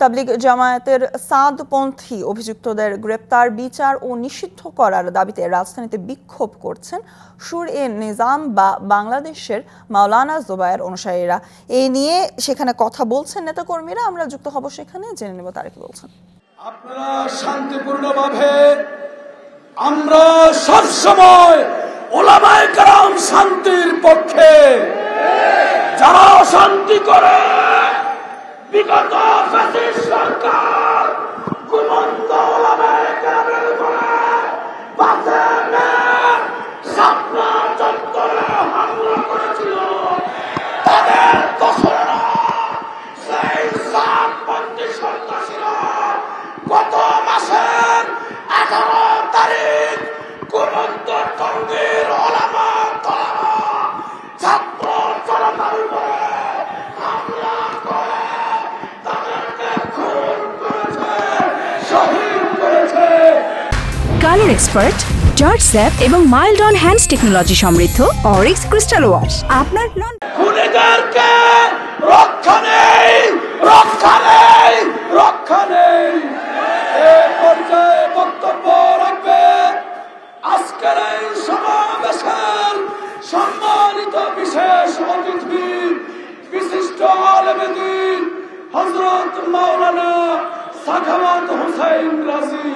তাবলিগ জামায়াতের সাদপন্থী অভিযুক্তদের গ্রেপ্তার, বিচার ও নিষিদ্ধ করার দাবিতে রাজধানীতে বিক্ষোভ করছেন সুর-এ-নিজাম বা বাংলাদেশের মাওলানা জোবায়ের অনুসারীরা। এই নিয়ে সেখানে কথা বলছেন নেতাকর্মীরা। আমরা যুক্ত হব সেখানে, জেনে নেব তারা কি বলছেন। আপনারা শান্তিপূর্ণভাবে, আমরা সবসময় ওলামায়ে কেরাম শান্তির পক্ষে। যারা অশান্তি করে বিগত ফ্যাসিস্ট সরকার ঘুমন্ত ওলামায়ে কেরামের উপরে শাপলা চত্বরে হামলা করেছিল, তাদের দোসরেরা সেই সাতপন্থী সন্ত্রাসীরা গত মাসের 18 তারিখ ঘুমন্ত টঙ্গীর ওলামা তলারা ছাত্র জনতার উপরে হামলা করে তাদেরকে খুন করেছে, শহীদ করেছে। কালার এক্সপার্ট, জর্জ স্যাপ এবং মাইল্ড অন হ্যান্ডস টেকনোলজি সমৃদ্ধ অরিক্স ক্রিস্টাল ওয়াশ আপনার খুনিদেরকে রক্ষা নেই, রক্ষা নেই, রক্ষা নেই। এই পর্যায়ে বক্তব্য রাখবে আজকের এই সমাবেশের সম্মানিত বিশেষ অতিথি, বিশিষ্ট আলেম দ্বীন হযরত মাওলানা সাখাওয়াত হোসেন রাজি।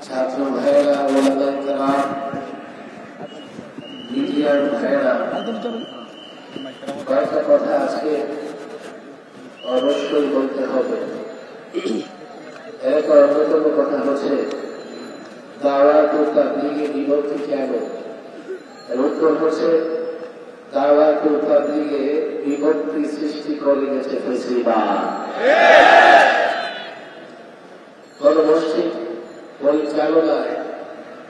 ছাত্র ভাইয়েরা, ওলামায়ে কেরাম, মিডিয়ার ভাইয়েরা, কয়েকটা কথা আজকে অবশ্যই বলতে হবে। এক অন্যতম কথা হচ্ছে দাওয়াত ও তাবলীগে বিভক্তি কেন? এর উত্তর হচ্ছে দাওয়াত ও তাবলীগে বিভক্তি সৃষ্টি করে গেছে ফেসিবাদ। কোন মসজিদ পরিচালনায়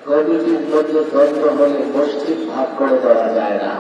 কমিটির মধ্যে দ্বন্দ্ব হলে মসজিদ ভাগ করে দেওয়া যায় না।